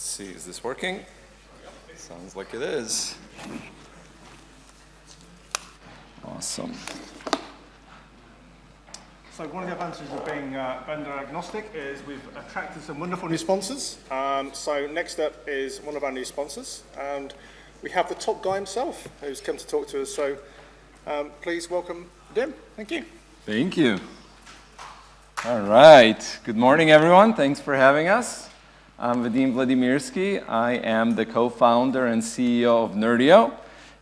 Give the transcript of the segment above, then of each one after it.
see, is this working? Sounds like it is. Awesome. So one of the advantages of being vendor agnostic is we've attracted some wonderful new sponsors. So next up is one of our new sponsors, and we have the top guy himself who's come to talk to us. So please welcome Vadim. Thank you. Thank you. All right. Good morning, everyone. Thanks for having us. I'm Vadim Vladimirskiy. I am the co-founder and CEO of Nerdio,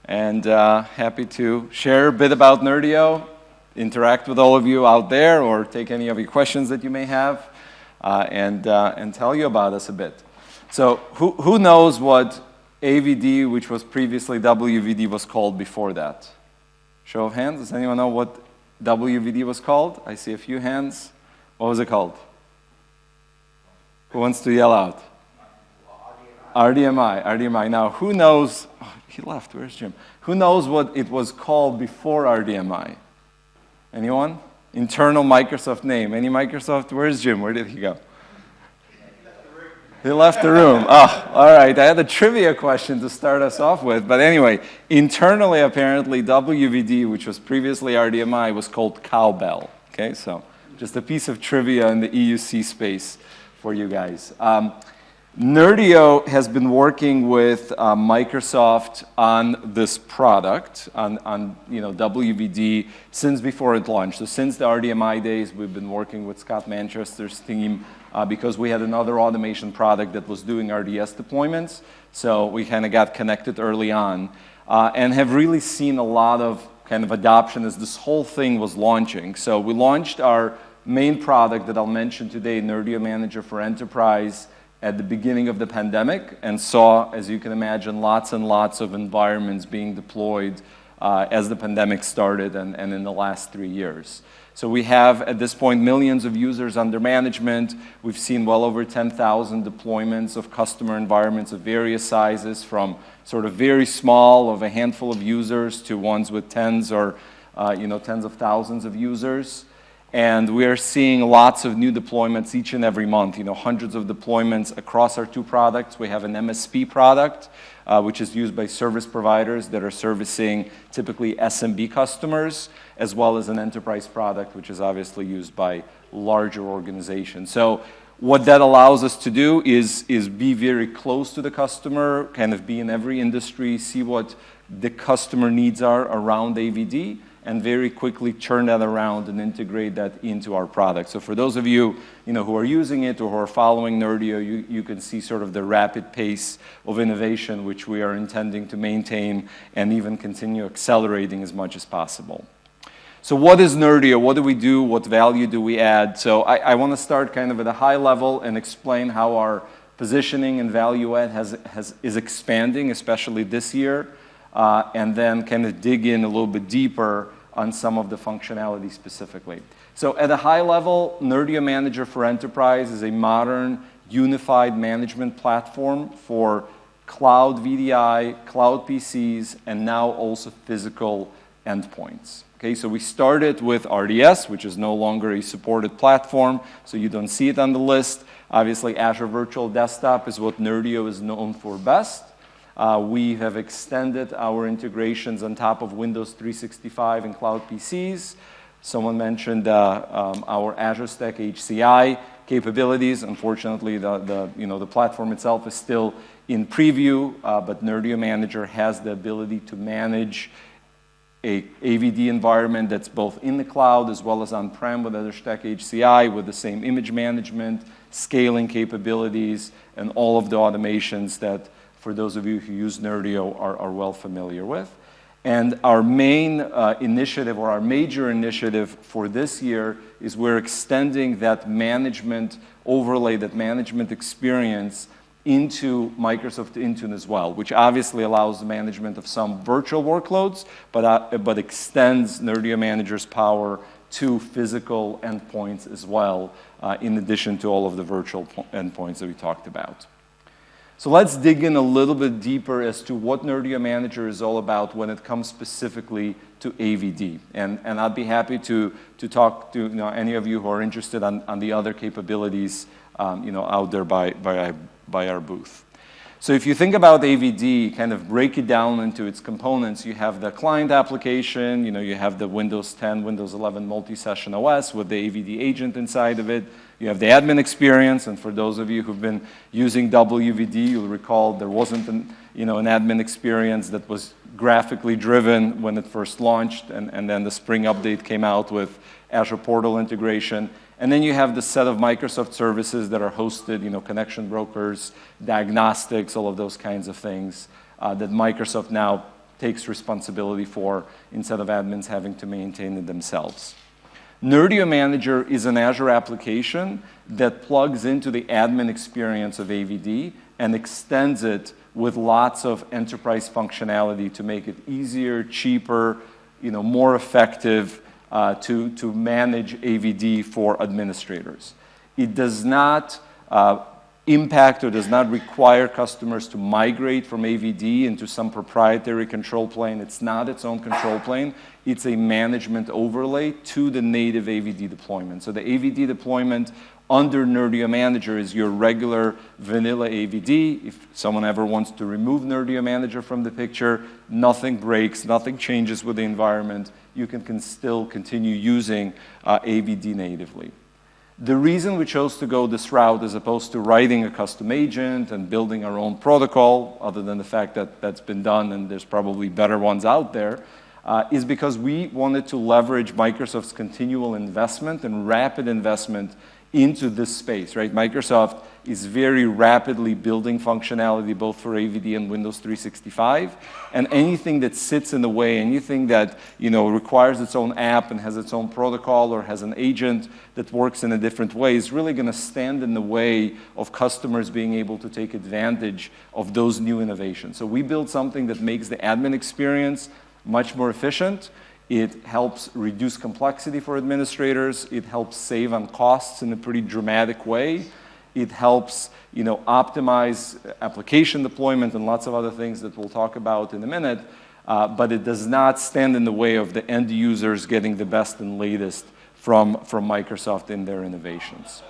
and happy to share a bit about Nerdio, interact with all of you out there, or take any of your questions that you may have, and tell you about us a bit. So who knows what AVD, which was previously WVD, was called before that? Show of hands. Does anyone know what WVD was called? I see a few hands. What was it called? Who wants to yell out? RDMI. Now, who knows? Oh, he left. Where's Jim? Who knows what it was called before RDMI? Anyone? Internal Microsoft name. Any Microsoft? Where's Jim? Where did he go? He left the room. Oh, all right. I had a trivia question to start us off with. But anyway, internally, apparently, WVD, which was previously RDMI, was called Cowbell. Okay, so just a piece of trivia in the EUC space for you guys. Nerdio has been working with Microsoft on this product, on WVD, since before it launched. So since the RDMI days, we've been working with Scott Manchester's team because we had another automation product that was doing RDS deployments. So we kind of got connected early on and have really seen a lot of kind of adoption as this whole thing was launching. So we launched our main product that I'll mention today, Nerdio Manager for Enterprise, at the beginning of the pandemic, and saw, as you can imagine, lots and lots of environments being deployed as the pandemic started and in the last 3 years. So we have, at this point, millions of users under management. We've seen well over 10,000 deployments of customer environments of various sizes, from sort of very small, of a handful of users, to ones with tens or tens of thousands of users. And we are seeing lots of new deployments each and every month, hundreds of deployments across our two products. We have an MSP product, which is used by service providers that are servicing typically SMB customers, as well as an enterprise product, which is obviously used by larger organizations. So what that allows us to do is be very close to the customer, kind of be in every industry, see what the customer needs are around AVD, and very quickly turn that around and integrate that into our product. So for those of you, who are using it or who are following Nerdio, you can see sort of the rapid pace of innovation which we are intending to maintain and even continue accelerating as much as possible. So what is Nerdio? What do we do? What value do we add? So I want to start kind of at a high level and explain how our positioning and value add is expanding, especially this year. And then kind of dig in a little bit deeper on some of the functionality specifically. So at a high level, Nerdio Manager for Enterprise is a modern, unified management platform for cloud VDI, cloud PCs, and now also physical endpoints. Okay, so we started with RDS, which is no longer a supported platform, so you don't see it on the list. Obviously, Azure Virtual Desktop is what Nerdio is known for best. We have extended our integrations on top of Windows 365 and cloud PCs. Someone mentioned our Azure Stack HCI capabilities. Unfortunately, the platform itself is still in preview, but Nerdio Manager has the ability to manage a AVD environment that's both in the cloud as well as on-prem with Azure Stack HCI, with the same image management, scaling capabilities, and all of the automations that, for those of you who use Nerdio, are well familiar with. And our main initiative, or our major initiative for this year, is we're extending that management overlay, that management experience, into Microsoft Intune as well, which obviously allows the management of some virtual workloads, but extends Nerdio Manager's power to physical endpoints as well, in addition to all of the virtual endpoints that we talked about. So let's dig in a little bit deeper as to what Nerdio Manager is all about when it comes specifically to AVD. And I'd be happy to talk to any of you who are interested on the other capabilities out there by our booth. So if you think about AVD, kind of break it down into its components, you have the client application, you have the Windows 10, Windows 11 multi-session OS with the AVD agent inside of it. You have the admin experience, and for those of you who've been using WVD, you'll recall there wasn't an admin experience that was graphically driven when it first launched, and then the spring update came out with Azure Portal integration. And then you have the set of Microsoft services that are hosted, connection brokers, diagnostics, all of those kinds of things that Microsoft now takes responsibility for instead of admins having to maintain it themselves. Nerdio Manager is an Azure application that plugs into the admin experience of AVD and extends it with lots of enterprise functionality to make it easier, cheaper, more effective to manage AVD for administrators. It does not impact or does not require customers to migrate from AVD into some proprietary control plane. It's not its own control plane. It's a management overlay to the native AVD deployment. So the AVD deployment under Nerdio Manager is your regular vanilla AVD. If someone ever wants to remove Nerdio Manager from the picture, nothing breaks, nothing changes with the environment. You can still continue using AVD natively. The reason we chose to go this route as opposed to writing a custom agent and building our own protocol, other than the fact that that's been done and there's probably better ones out there, is because we wanted to leverage Microsoft's continual investment and rapid investment into this space, right? Microsoft is very rapidly building functionality both for AVD and Windows 365, and anything that sits in the way, anything that requires its own app and has its own protocol or has an agent that works in a different way is really going to stand in the way of customers being able to take advantage of those new innovations. So we built something that makes the admin experience much more efficient. It helps reduce complexity for administrators. It helps save on costs in a pretty dramatic way. It helps, optimize application deployment and lots of other things that we'll talk about in a minute, but it does not stand in the way of the end users getting the best and latest from Microsoft in their innovations.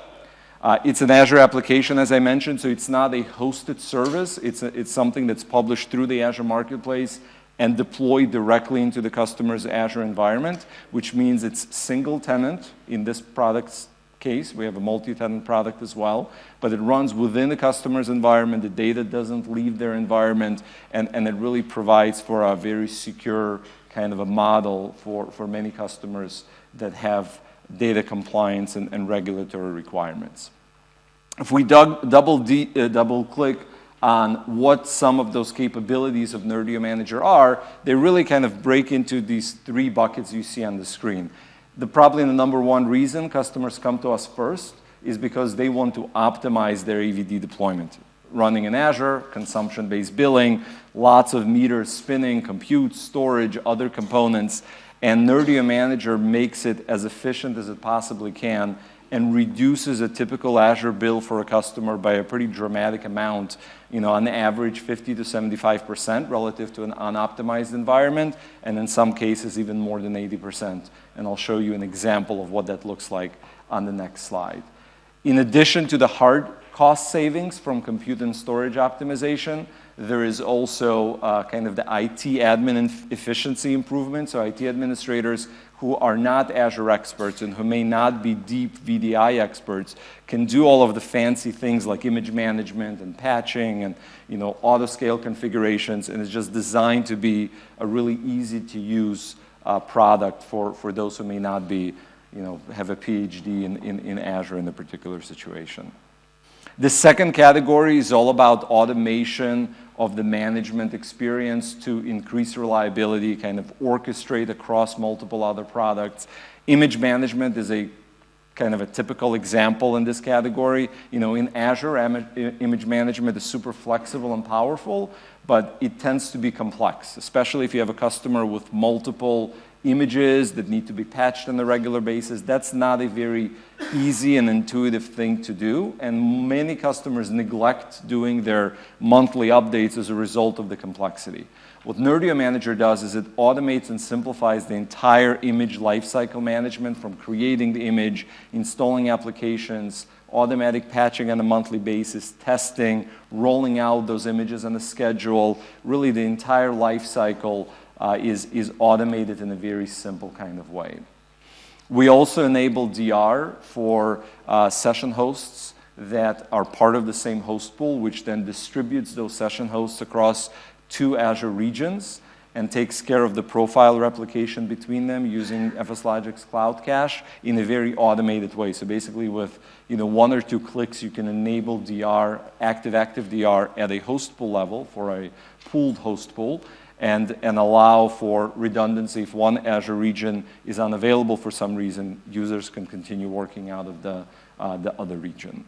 It's an Azure application, as I mentioned, so it's not a hosted service. It's something that's published through the Azure Marketplace and deployed directly into the customer's Azure environment, which means it's single tenant in this product's case. We have a multi-tenant product as well, but it runs within the customer's environment. The data doesn't leave their environment, and it really provides for a very secure kind of a model for many customers that have data compliance and regulatory requirements. If we double click on what some of those capabilities of Nerdio Manager are, they really kind of break into these three buckets you see on the screen. Probably the number one reason customers come to us first is because they want to optimize their AVD deployment. Running in Azure, consumption-based billing, lots of meters spinning, compute, storage, other components, and Nerdio Manager makes it as efficient as it possibly can and reduces a typical Azure bill for a customer by a pretty dramatic amount, on average 50 to 75% relative to an unoptimized environment, and in some cases even more than 80%. And I'll show you an example of what that looks like on the next slide. In addition to the hard cost savings from compute and storage optimization, there is also kind of the IT admin efficiency improvement. So IT administrators who are not Azure experts and who may not be deep VDI experts can do all of the fancy things like image management and patching and auto-scale configurations, and it's just designed to be a really easy to use product for those who may not be, have a PhD in Azure in a particular situation. The second category is all about automation of the management experience to increase reliability, kind of orchestrate across multiple other products. Image management is a kind of a typical example in this category. In Azure, image management is super flexible and powerful, but it tends to be complex, especially if you have a customer with multiple images that need to be patched on a regular basis. That's not a very easy and intuitive thing to do, and many customers neglect doing their monthly updates as a result of the complexity. What Nerdio Manager does is it automates and simplifies the entire image lifecycle management, from creating the image, installing applications, automatic patching on a monthly basis, testing, rolling out those images on a schedule. Really, the entire life cycle is automated in a very simple kind of way. We also enable DR for session hosts that are part of the same host pool, which then distributes those session hosts across 2 Azure regions and takes care of the profile replication between them using FSLogic's Cloud Cache in a very automated way. So basically with 1 or 2 clicks, you can enable DR, active DR at a host pool level for a pooled host pool and allow for redundancy. If one Azure region is unavailable for some reason, users can continue working out of the other region.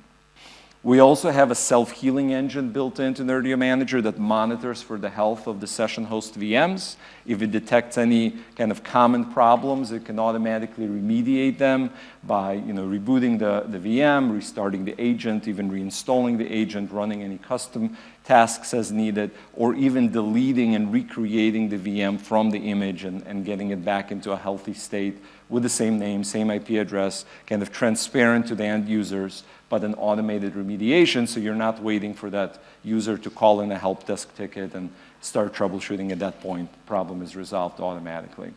We also have a self-healing engine built into Nerdio Manager that monitors for the health of the session host VMs. If it detects any kind of common problems, it can automatically remediate them by rebooting the VM, restarting the agent, even reinstalling the agent, running any custom tasks as needed, or even deleting and recreating the VM from the image and getting it back into a healthy state with the same name, same IP address, kind of transparent to the end users, but an automated remediation, so you're not waiting for that user to call in a help desk ticket and start troubleshooting. At that point, the problem is resolved automatically.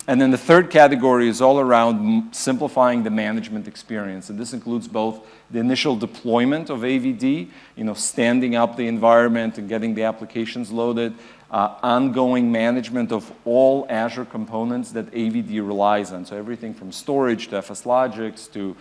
And then the third category is all around simplifying the management experience. And this includes both the initial deployment of AVD, standing up the environment and getting the applications loaded, ongoing management of all Azure components that AVD relies on. So everything from storage to FSLogix to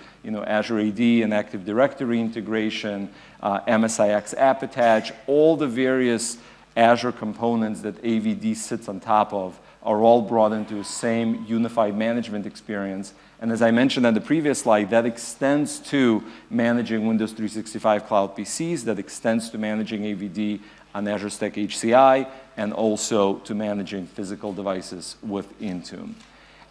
Azure AD and Active Directory integration, MSIX app attach, all the various Azure components that AVD sits on top of are all brought into the same unified management experience. And as I mentioned on the previous slide, that extends to managing Windows 365 Cloud PCs, that extends to managing AVD on Azure Stack HCI, and also to managing physical devices with Intune.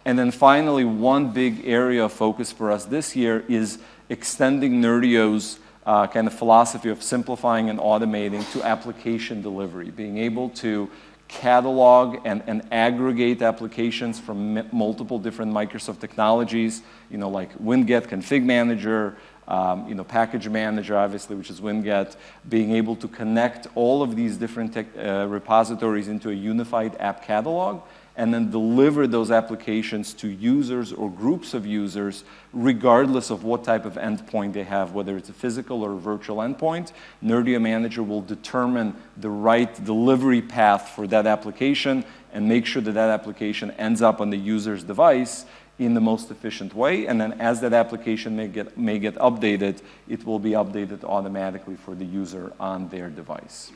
And then finally, one big area of focus for us this year is extending Nerdio's kind of philosophy of simplifying and automating to application delivery, being able to catalog and aggregate applications from multiple different Microsoft technologies, like Winget Config Manager, Package Manager, obviously, which is Winget, being able to connect all of these different repositories into a unified app catalog, and then deliver those applications to users or groups of users, regardless of what type of endpoint they have, whether it's a physical or a virtual endpoint. Nerdio Manager will determine the right delivery path for that application and make sure that that application ends up on the user's device in the most efficient way. And then as that application may get updated, it will be updated automatically for the user on their device.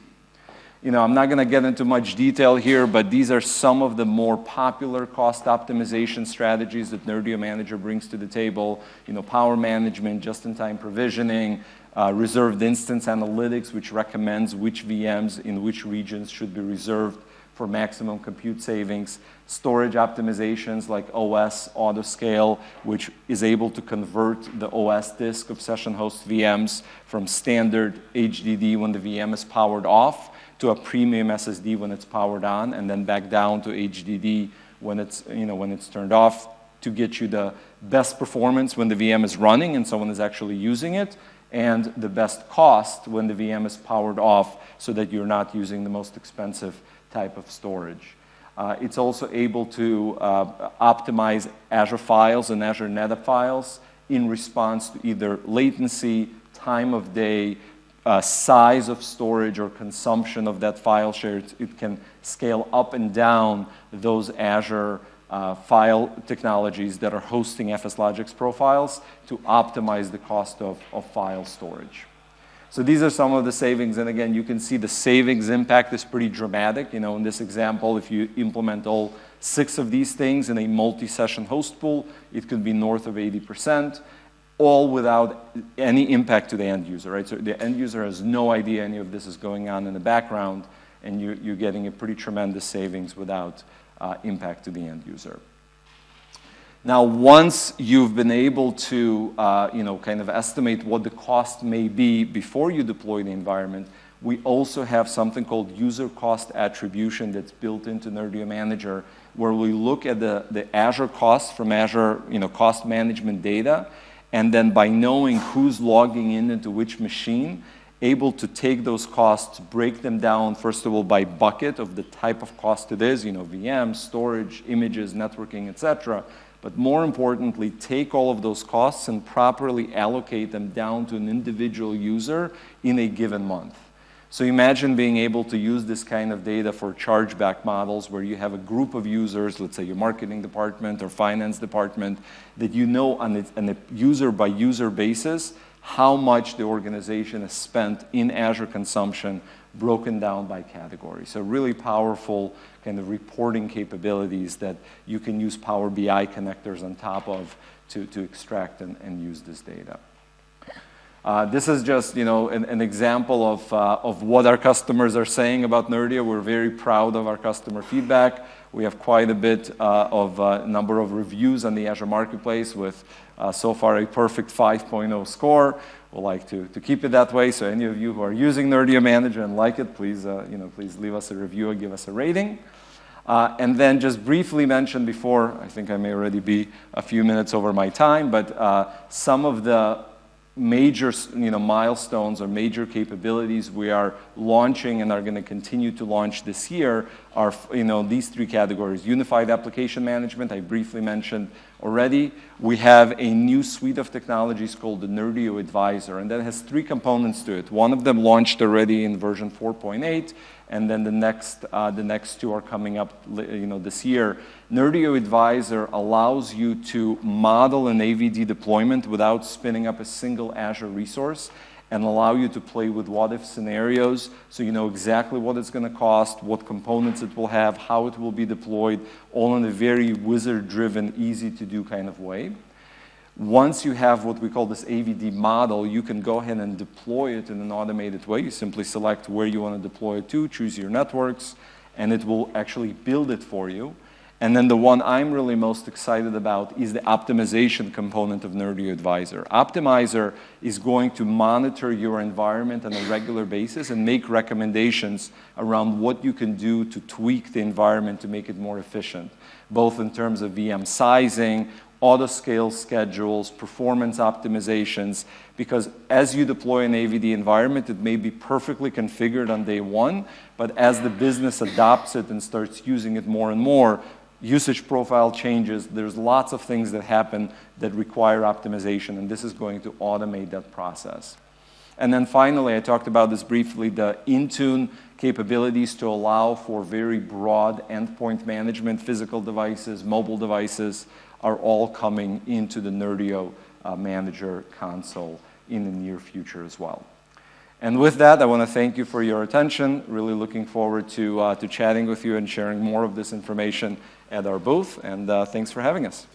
I'm not going to get into much detail here, but these are some of the more popular cost optimization strategies that Nerdio Manager brings to the table. Power management, just-in-time provisioning, reserved instance analytics, which recommends which VMs in which regions should be reserved for maximum compute savings, storage optimizations like OS Autoscale, which is able to convert the OS disk of session host VMs from standard HDD when the VM is powered off to a premium SSD when it's powered on, and then back down to HDD when it's turned off, to get you the best performance when the VM is running and someone is actually using it, and the best cost when the VM is powered off, so that you're not using the most expensive type of storage. It's also able to optimize Azure files and Azure NetApp files in response to either latency, time of day, size of storage, or consumption of that file share. It can scale up and down those Azure file technologies that are hosting FSLogix profiles to optimize the cost of file storage. So these are some of the savings, and again, you can see the savings impact is pretty dramatic. In this example, if you implement all 6 of these things in a multi-session host pool, it could be north of 80%, all without any impact to the end user, right? So the end user has no idea any of this is going on in the background, and you're getting a pretty tremendous savings without impact to the end user. Now, once you've been able to kind of estimate what the cost may be before you deploy the environment, we also have something called user cost attribution that's built into Nerdio Manager, where we look at the Azure costs from Azure cost management data, and then by knowing who's logging in into which machine, able to take those costs, break them down, first of all, by bucket of the type of cost it is, VM, storage, images, networking, etc. But more importantly, take all of those costs and properly allocate them down to an individual user in a given month. So imagine being able to use this kind of data for chargeback models where you have a group of users, let's say your marketing department or finance department, that you know on a user-by-user basis how much the organization has spent in Azure consumption broken down by category. So really powerful kind of reporting capabilities that you can use Power BI connectors on top of to extract and use this data. This is just an example of what our customers are saying about Nerdio. We're very proud of our customer feedback. We have quite a bit of number of reviews on the Azure Marketplace with so far a perfect 5.0 score. We'd like to keep it that way. So any of you who are using Nerdio Manager and like it, please please leave us a review and give us a rating. And then just briefly mention before, I think I may already be a few minutes over my time, but some of the major milestones or major capabilities we are launching and are going to continue to launch this year are these three categories. Unified Application Management, I briefly mentioned already. We have a new suite of technologies called the Nerdio Advisor, and that has three components to it. One of them launched already in version 4.8, and then the next two are coming up this year. Nerdio Advisor allows you to model an AVD deployment without spinning up a single Azure resource and allow you to play with what-if scenarios so you know exactly what it's going to cost, what components it will have, how it will be deployed, all in a very wizard-driven, easy-to-do kind of way. Once you have what we call this AVD model, you can go ahead and deploy it in an automated way. You simply select where you want to deploy it to, choose your networks, and it will actually build it for you. And then the one I'm really most excited about is the optimization component of Nerdio Advisor. Optimizer is going to monitor your environment on a regular basis and make recommendations around what you can do to tweak the environment to make it more efficient, both in terms of VM sizing, auto-scale schedules, performance optimizations, because as you deploy an AVD environment, it may be perfectly configured on day one, but as the business adopts it and starts using it more and more, usage profile changes, there's lots of things that happen that require optimization, and this is going to automate that process. And then finally, I talked about this briefly, the Intune capabilities to allow for very broad endpoint management, physical devices, mobile devices, are all coming into the Nerdio Manager console in the near future as well. And with that, I want to thank you for your attention. Really looking forward to chatting with you and sharing more of this information at our booth. And thanks for having us.